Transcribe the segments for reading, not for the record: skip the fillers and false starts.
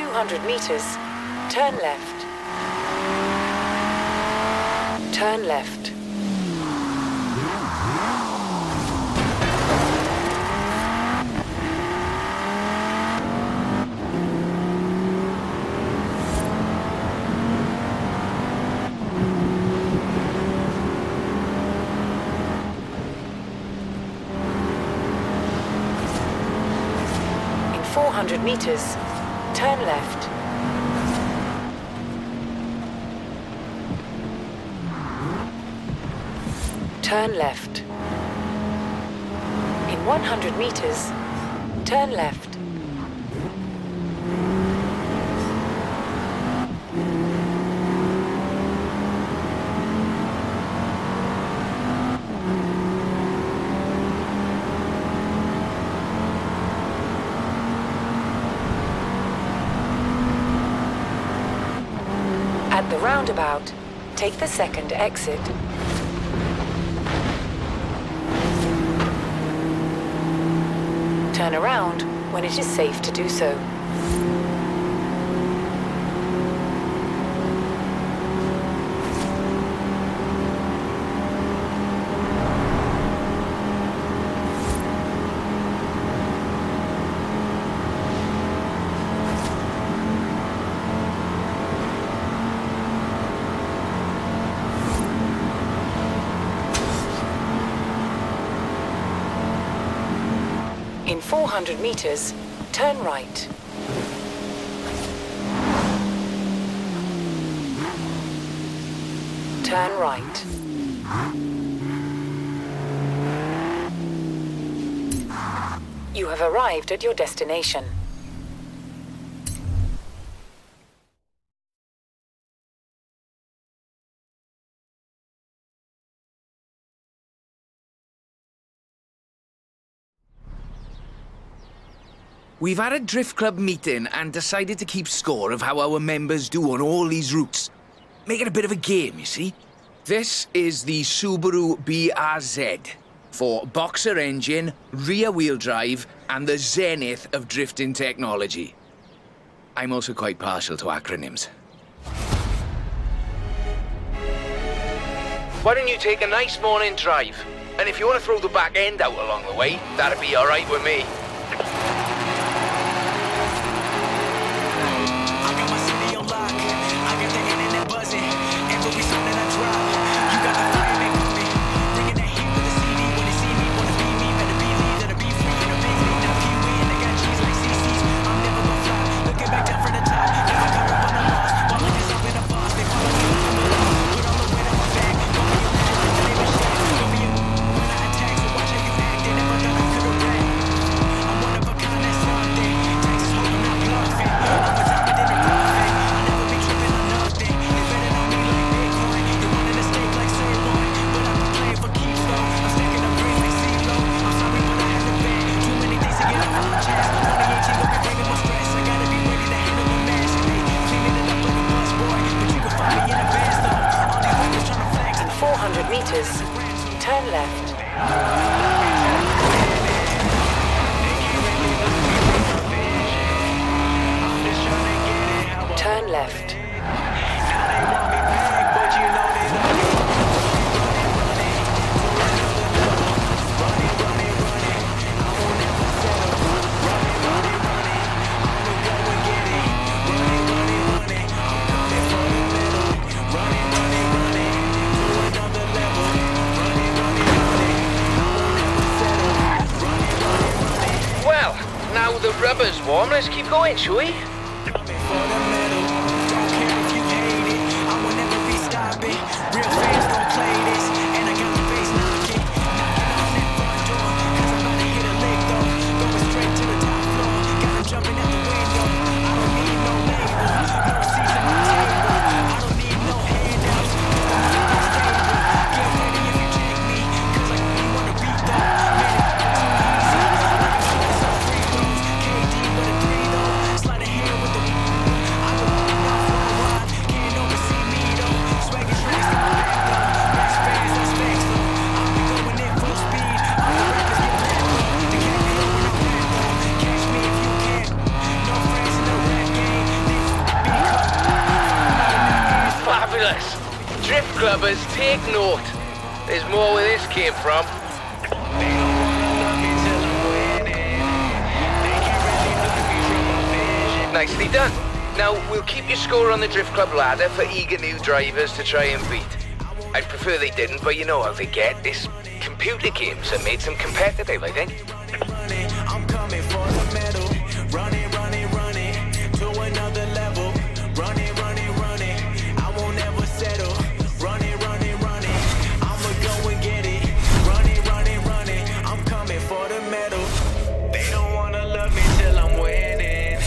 200 meters, turn left. Turn left. In 400 meters, turn left. Turn left. In 100 meters, turn left. At the roundabout, take the second exit. Turn around when it is safe to do so. In 400 meters, turn right. Turn right. You have arrived at your destination. We've had a drift club meeting and decided to keep score of how our members do on all these routes. Make it a bit of a game, you see. This is the Subaru BRZ for boxer engine, rear-wheel drive, and the zenith of drifting technology. I'm also quite partial to acronyms. Why don't you take a nice morning drive? And if you want to throw the back end out along the way, that'd be all right with me. Meters, turn left. Turn left. The rubber's warm, let's keep going, shall we? Fabulous! Drift clubbers, take note. There's more where this came from. Nicely done. Now, we'll keep your score on the Drift Club ladder for eager new drivers to try and beat. I'd prefer they didn't, but you know how they get. This computer games have made them competitive, I think. I'm coming for the medal. Running to another level. Running. I won't ever settle. Running. I'ma go and get it. Running. I'm coming for the medal. They don't wanna love me till I'm winning.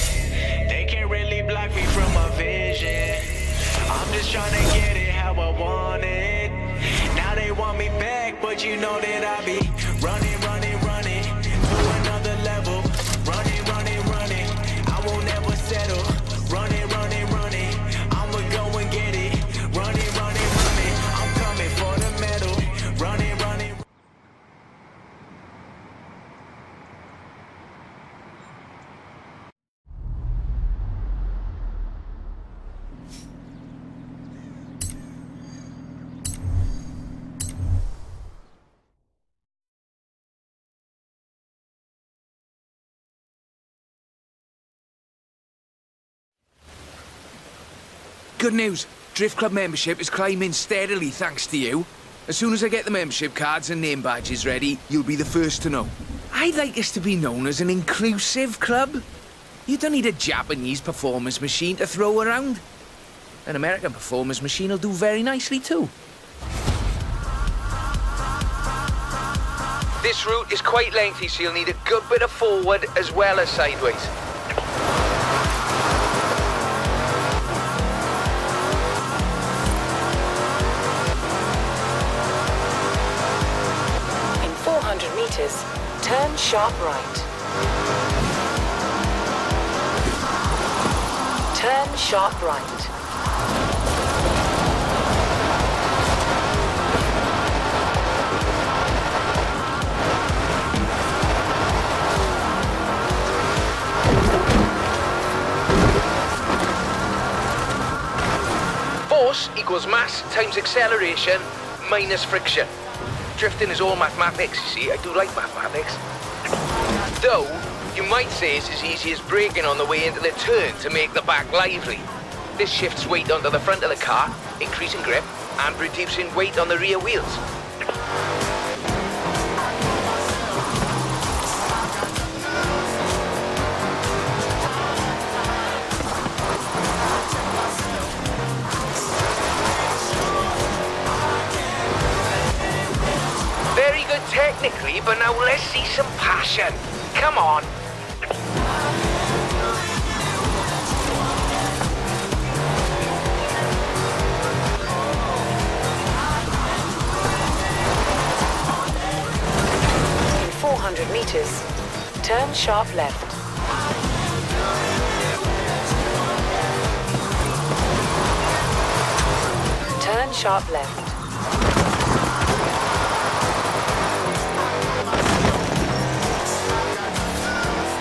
They can't really block me from my vision. I'm just trying to get it how I want it. Now they want me back, but you know that I be running to another level. Running. I won't ever settle. Running. I'ma go and get it. Running. I'm coming for the medal. Running. Good news. Drift Club membership is climbing steadily thanks to you. As soon as I get the membership cards and name badges ready, you'll be the first to know. I'd like us to be known as an inclusive club. You don't need a Japanese performance machine to throw around. An American performance machine will do very nicely too. This route is quite lengthy, so you'll need a good bit of forward as well as sideways. In 400 meters, turn sharp right. Turn sharp right. Force equals mass times acceleration minus friction. Drifting is all mathematics, you see. I do like mathematics. Though, you might say it's as easy as braking on the way into the turn to make the back lively. This shifts weight onto the front of the car, increasing grip and reducing weight on the rear wheels. Very good technically, but now let's see some passion. Come on. In 400 meters, turn sharp left. Turn sharp left.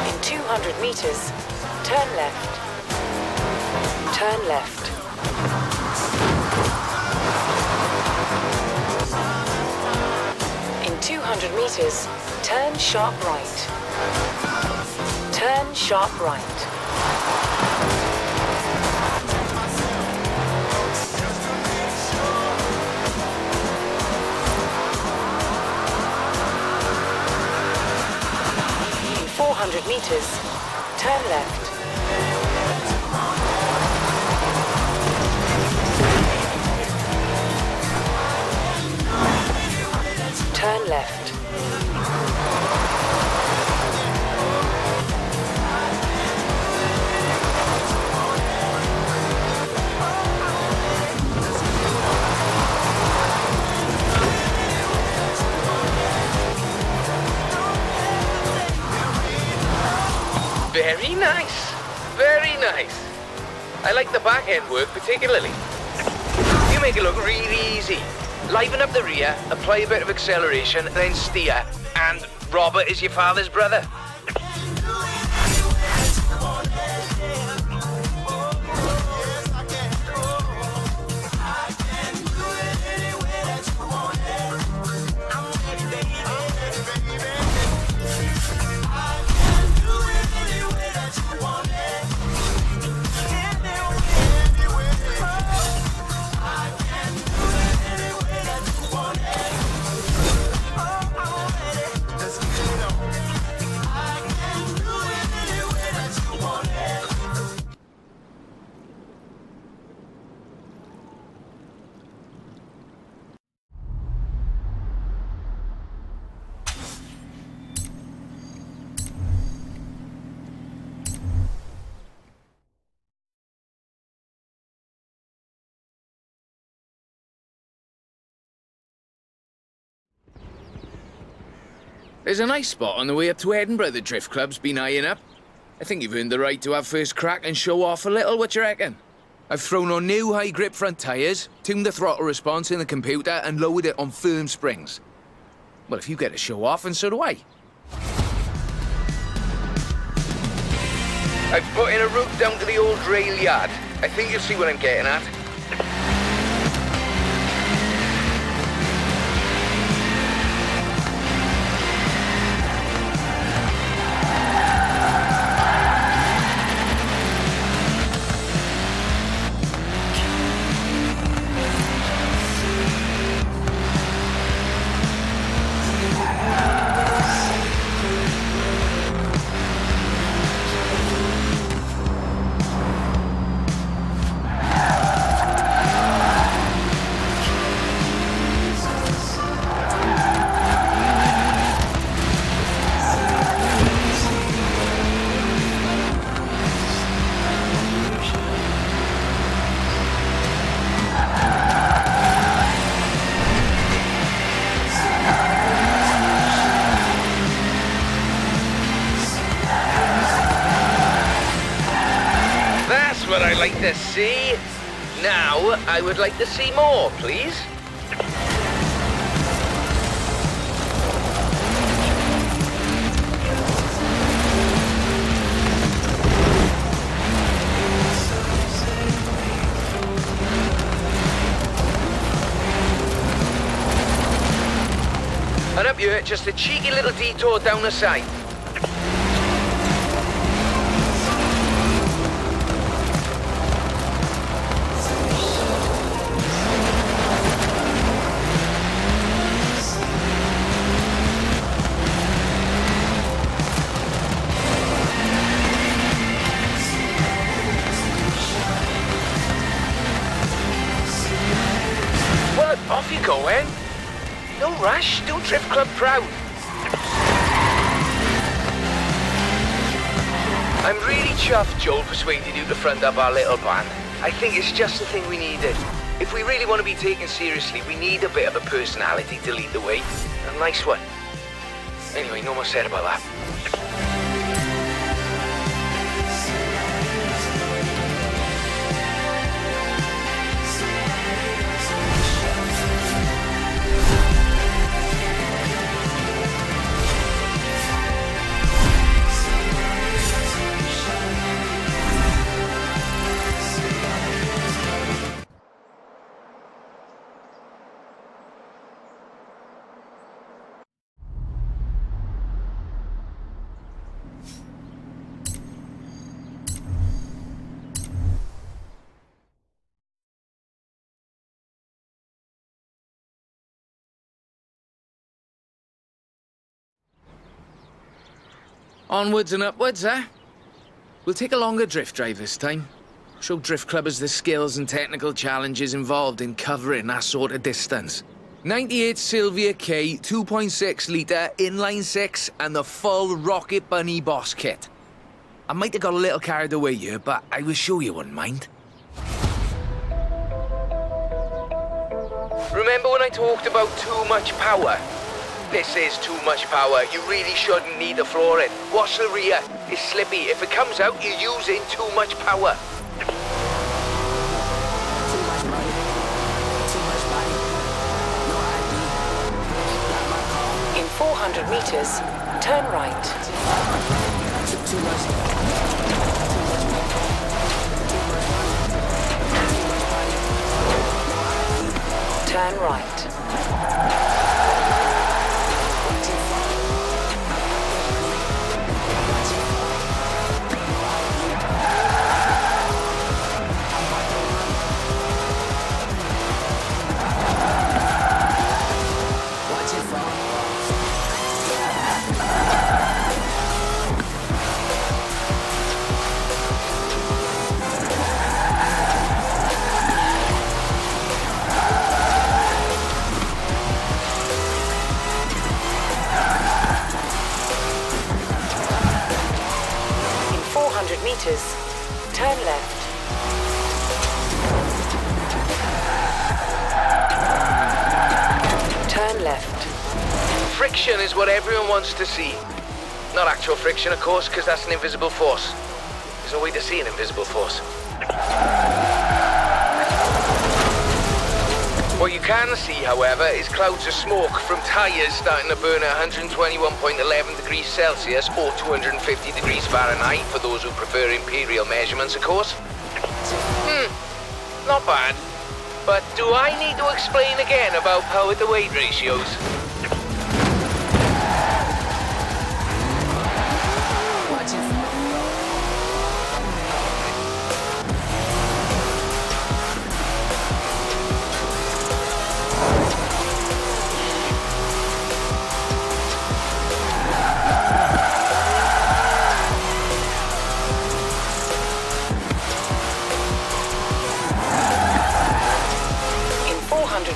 In 200 meters, turn left. Turn left. In 200 meters, turn sharp right. Turn sharp right. In 400 meters, turn left. Turn left. Very nice. Very nice. I like the back end work particularly. You make it look really easy. Liven up the rear, apply a bit of acceleration, then steer, and Robert is your father's brother. There's a nice spot on the way up to Edinburgh the Drift Club's been eyeing up. I think you've earned the right to have first crack and show off a little, what you reckon? I've thrown on new high-grip front tyres, tuned the throttle response in the computer and lowered it on firm springs. Well, if you get to show off, and so do I. I've put in a route down to the old rail yard. I think you'll see what I'm getting at. What I like to see. Now, I would like to see more, please. And up here, just a cheeky little detour down the side. Off you go, eh? No rush, do Drift Club proud. I'm really chuffed Joel persuaded you to front up our little band. I think it's just the thing we needed. If we really want to be taken seriously, we need a bit of a personality to lead the way. A nice one. Anyway, no more said about that. Onwards and upwards, eh? We'll take a longer drift drive this time. Show drift clubbers the skills and technical challenges involved in covering that sort of distance. 98 Sylvia K, 2.6 litre, inline 6, and the full Rocket Bunny boss kit. I might have got a little carried away here, but I was sure you wouldn't mind. Remember when I talked about too much power? This is too much power. You really shouldn't need the flooring. Watch the rear. It's slippy. If it comes out, you're using too much power. In 400 meters, turn right. Turn right. Meters. Turn left. Turn left. Friction is what everyone wants to see. Not actual friction, of course, because that's an invisible force. There's no way to see an invisible force. What you can see, however, is clouds of smoke from tyres starting to burn at 121.11 degrees Celsius or 250 degrees Fahrenheit for those who prefer imperial measurements, of course. Not bad. But do I need to explain again about power to weight ratios?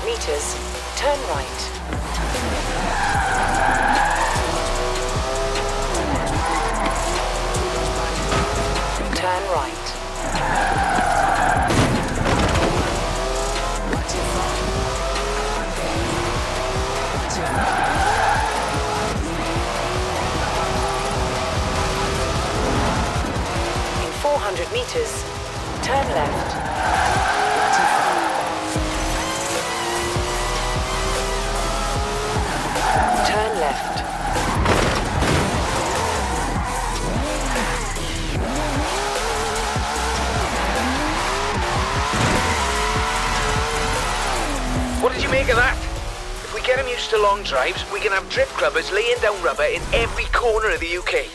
Meters, turn right. Turn right. In 400 meters, turn left. Turn left. What did you make of that? If we get them used to long drives, we can have drift clubbers laying down rubber in every corner of the UK.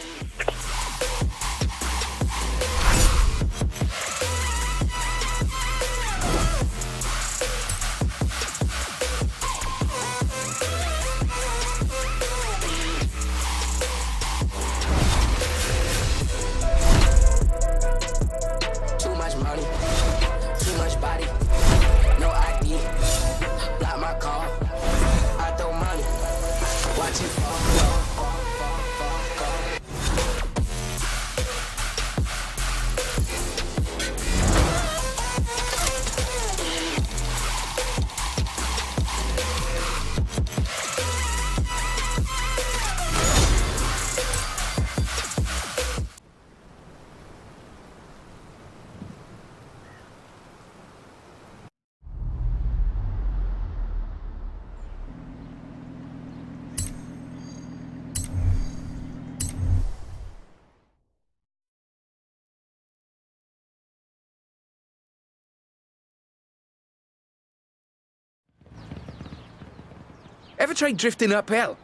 Ever tried drifting uphill?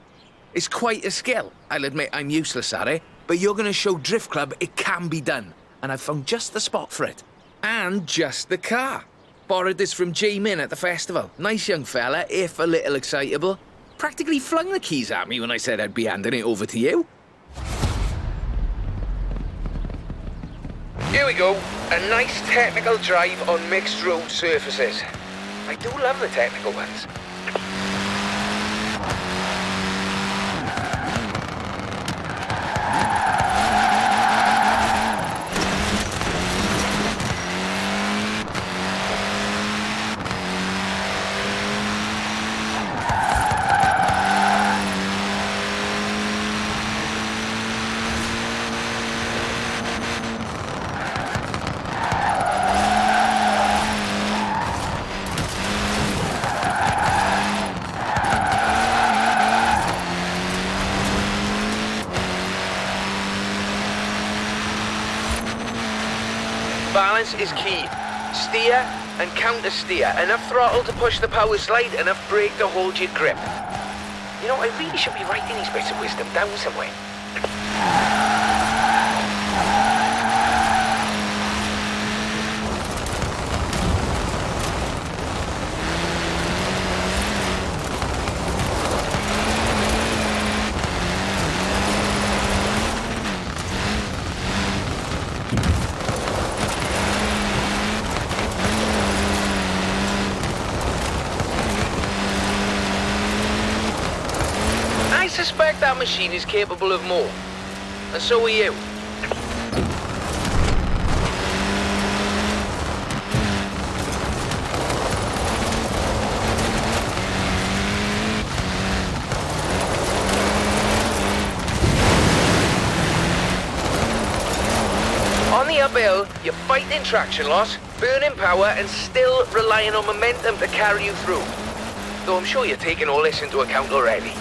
It's quite a skill. I'll admit I'm useless at it, but you're going to show Drift Club it can be done. And I've found just the spot for it. And just the car. Borrowed this from J-Min at the festival. Nice young fella, if a little excitable. Practically flung the keys at me when I said I'd be handing it over to you. Here we go. A nice technical drive on mixed road surfaces. I do love the technical ones. Balance is key. Steer and counter steer. Enough throttle to push the power slide, enough brake to hold your grip. You know, I really should be writing these bits of wisdom down somewhere. I suspect that machine is capable of more. And so are you. uphill, you're fighting traction loss, burning power, and still relying on momentum to carry you through. Though I'm sure you're taking all this into account already.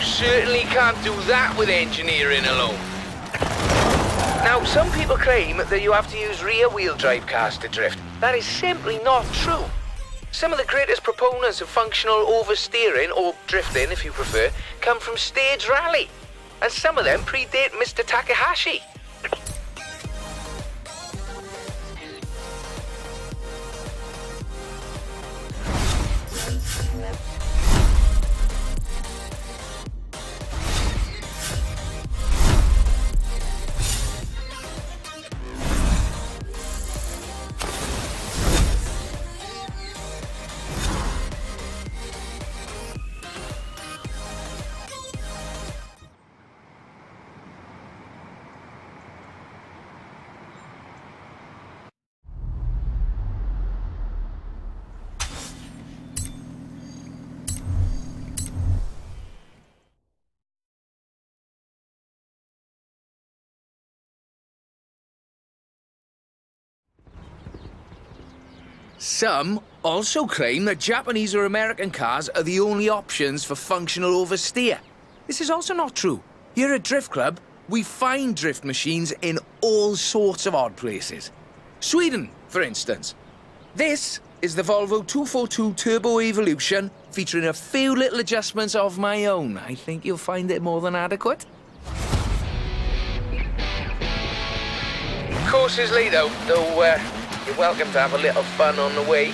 Certainly can't do that with engineering alone. Now, some people claim that you have to use rear-wheel drive cars to drift. That is simply not true. Some of the greatest proponents of functional oversteering, or drifting if you prefer, come from stage rally. And some of them predate Mr. Takahashi. Some also claim that Japanese or American cars are the only options for functional oversteer. This is also not true. Here at Drift Club, we find drift machines in all sorts of odd places. Sweden, for instance. This is the Volvo 242 Turbo Evolution, featuring a few little adjustments of my own. I think you'll find it more than adequate. Course is late though, you're welcome to have a little fun on the way.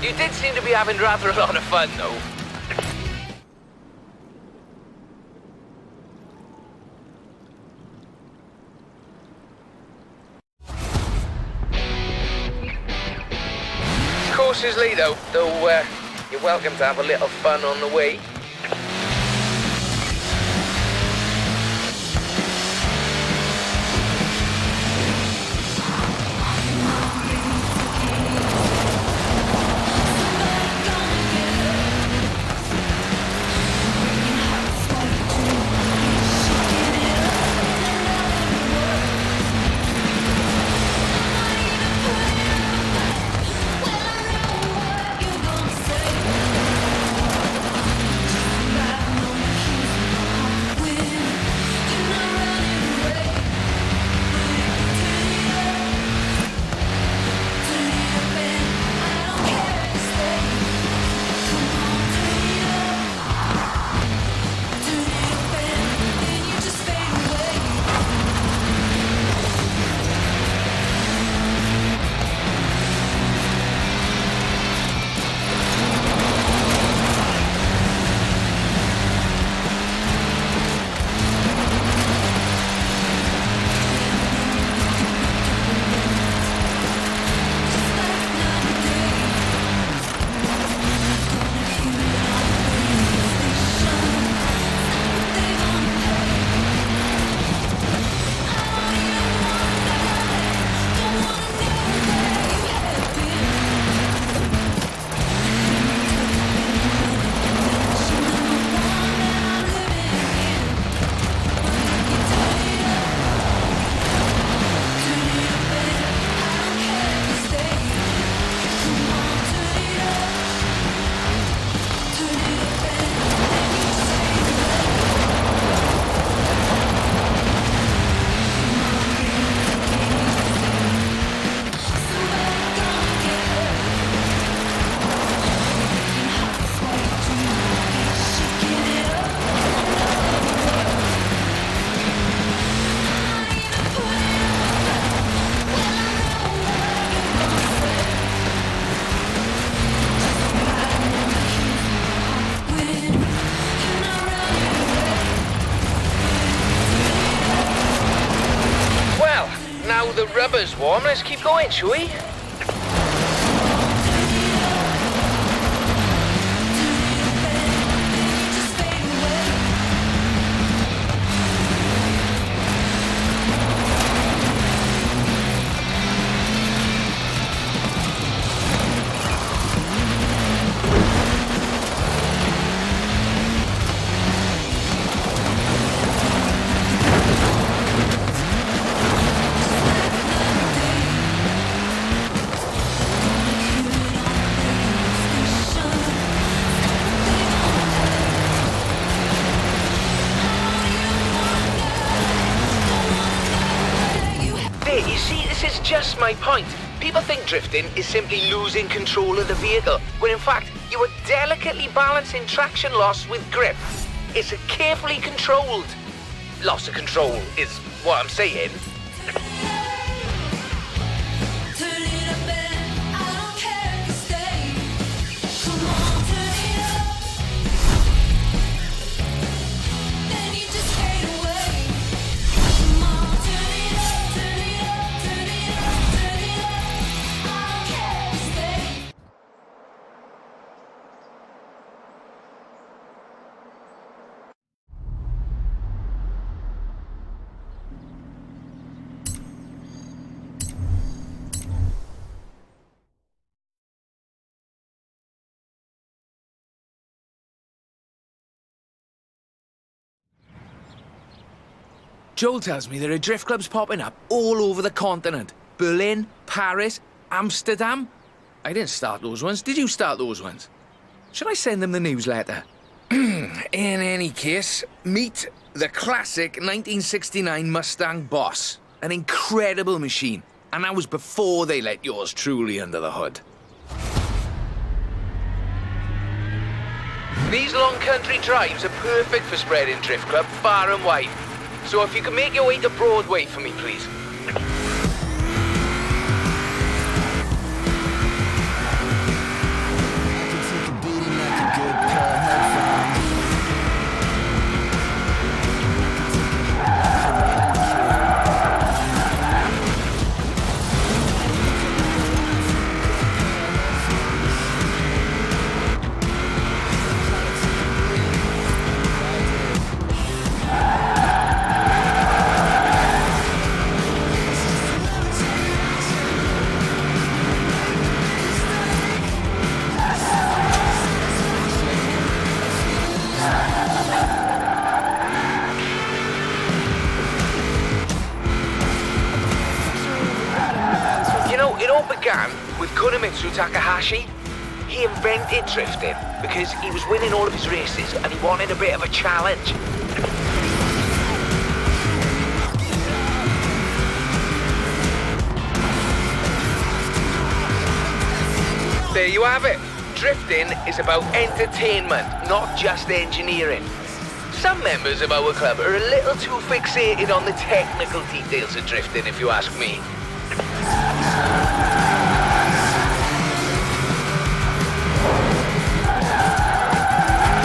You did seem to be having rather a lot of fun, though. Course is late out, though you're welcome to have a little fun on the way. The rubber's warm, let's keep going, shall we? You see, this is just my point. People think drifting is simply losing control of the vehicle, when in fact, you are delicately balancing traction loss with grip. It's a carefully controlled loss of control, is what I'm saying. Joel tells me there are drift clubs popping up all over the continent. Berlin, Paris, Amsterdam. I didn't start those ones. Did you start those ones? Should I send them the newsletter? In any case, meet the classic 1969 Mustang Boss. An incredible machine. And that was before they let yours truly under the hood. These long country drives are perfect for spreading drift club far and wide. So if you can make your way to Broadway for me, please. Kunimitsu Takahashi. He invented drifting because he was winning all of his races and he wanted a bit of a challenge. There you have it. Drifting is about entertainment, not just engineering. Some members of our club are a little too fixated on the technical details of drifting, if you ask me.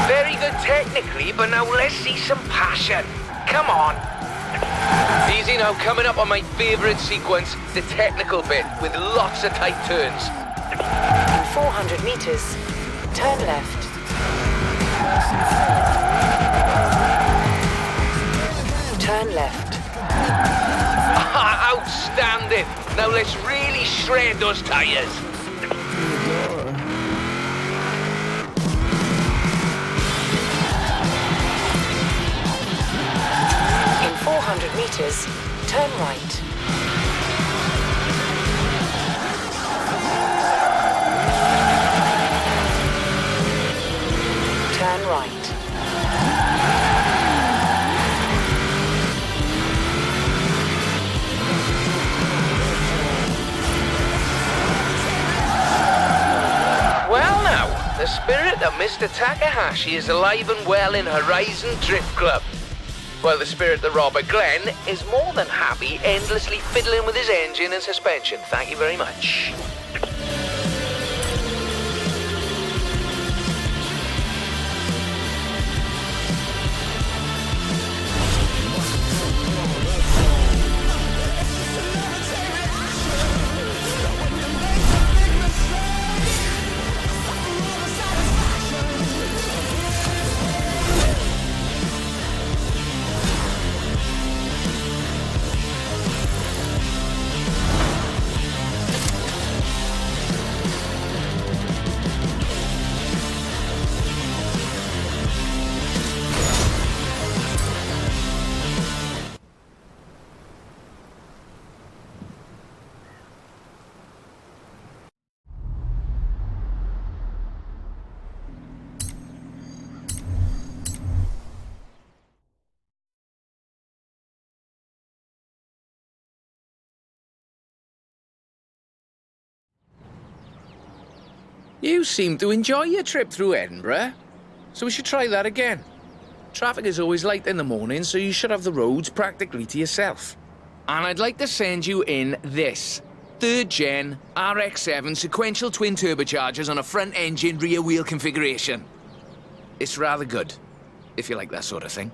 Very good technically, but now let's see some passion. Come on. Easy now, coming up on my favourite sequence, the technical bit, with lots of tight turns. In 400 meters, turn left. Turn left. Outstanding! Now let's really shred those tires. In 400 meters, turn right. Turn right. Well now, the spirit of Mr. Takahashi is alive and well in Horizon Drift Club. While the spirit of Robert Glenn is more than happy endlessly fiddling with his engine and suspension. Thank you very much. You seem to enjoy your trip through Edinburgh, so we should try that again. Traffic is always light in the morning, so you should have the roads practically to yourself. And I'd like to send you in this 3rd gen RX-7 sequential twin turbochargers on a front engine rear wheel configuration. It's rather good, if you like that sort of thing.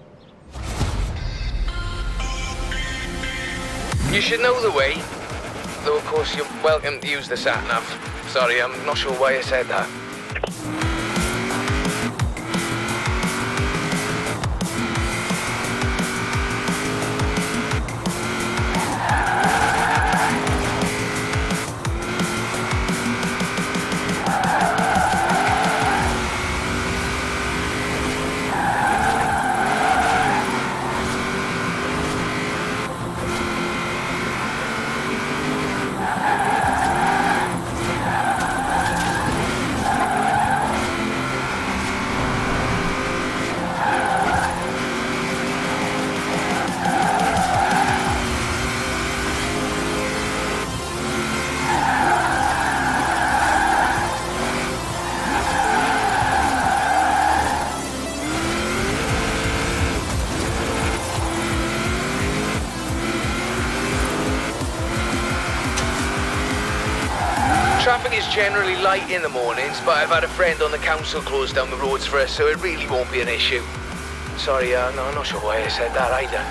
You should know the way, though of course you're welcome to use the sat-nav. Sorry, I'm not sure why I said that. Traffic is generally light in the mornings, but I've had a friend on the council close down the roads for us, so it really won't be an issue. Sorry, no, I'm not sure why I said that either.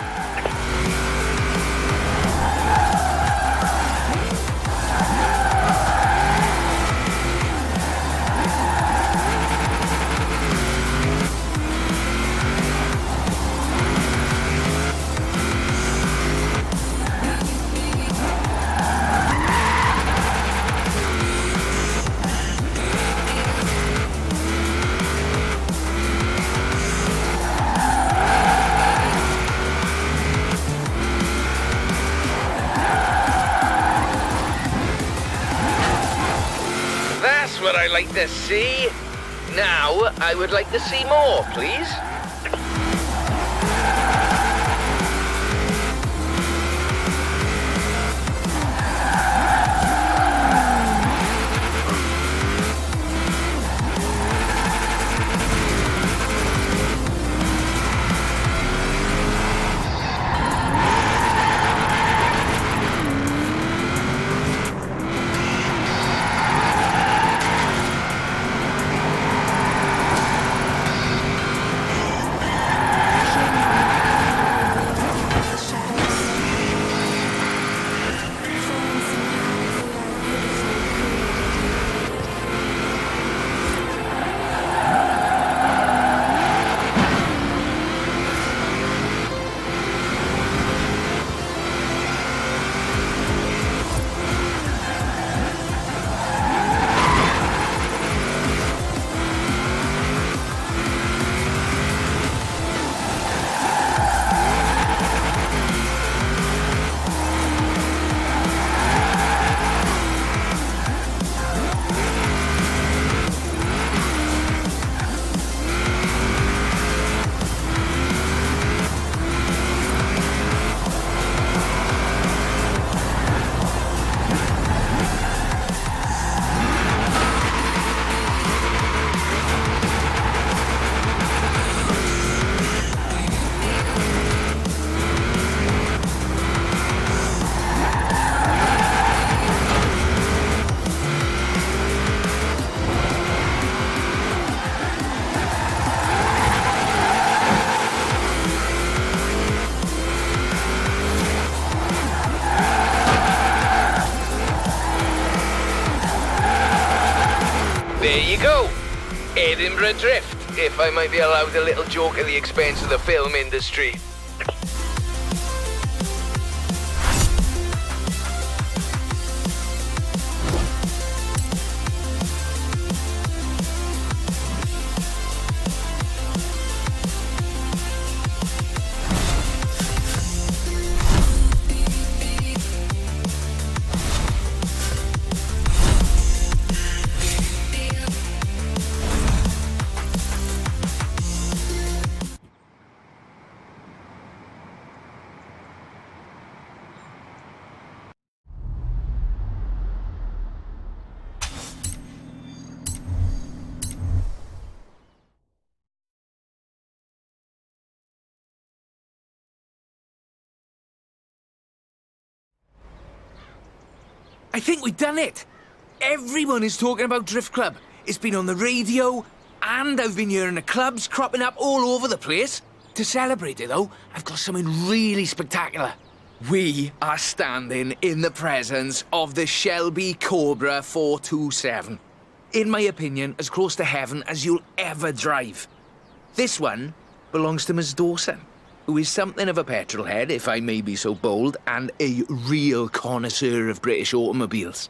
I like to see. Now, I would like to see more, please. There you go. Edinburgh Drift, if I might be allowed a little joke at the expense of the film industry. I think we've done it. Everyone is talking about Drift Club. It's been on the radio, and I've been hearing the clubs cropping up all over the place. To celebrate it, though, I've got something really spectacular. We are standing in the presence of the Shelby Cobra 427. In my opinion, as close to heaven as you'll ever drive. This one belongs to Miss Dawson, who is something of a petrolhead, if I may be so bold, and a real connoisseur of British automobiles.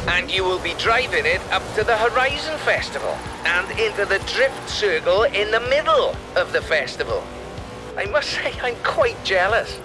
And you will be driving it up to the Horizon Festival and into the Drift Circle in the middle of the festival. I must say I'm quite jealous.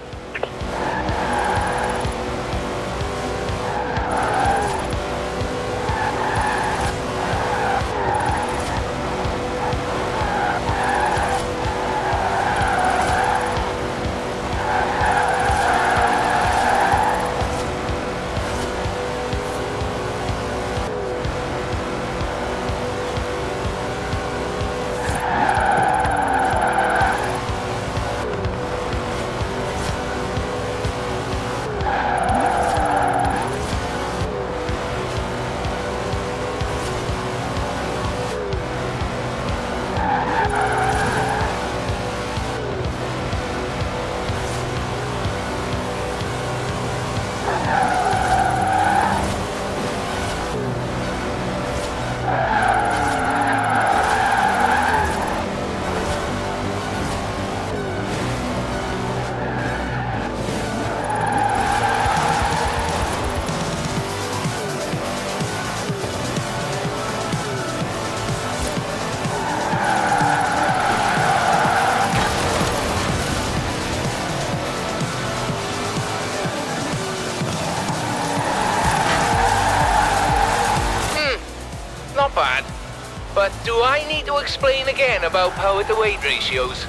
But do I need to explain again about power to weight ratios?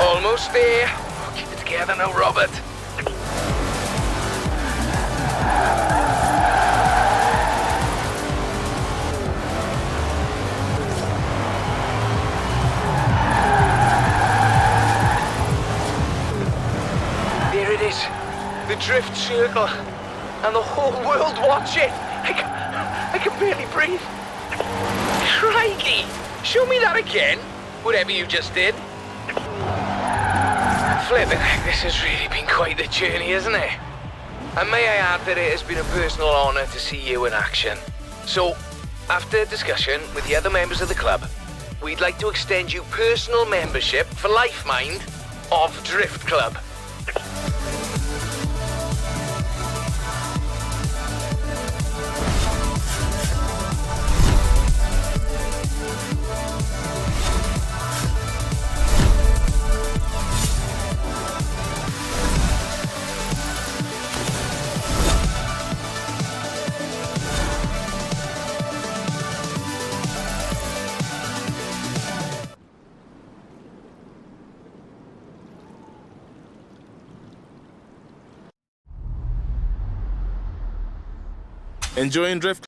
Almost there. Keep it together now, Robert. There it is. The drift circle. And the whole world watch it. I can barely breathe. Crikey! Show me that again. Whatever you just did. Flippin' heck, this has really been quite the journey, isn't it? And may I add that it has been a personal honour to see you in action. So, after discussion with the other members of the club, we'd like to extend you personal membership for life, mind, of Drift Club. Enjoying Drift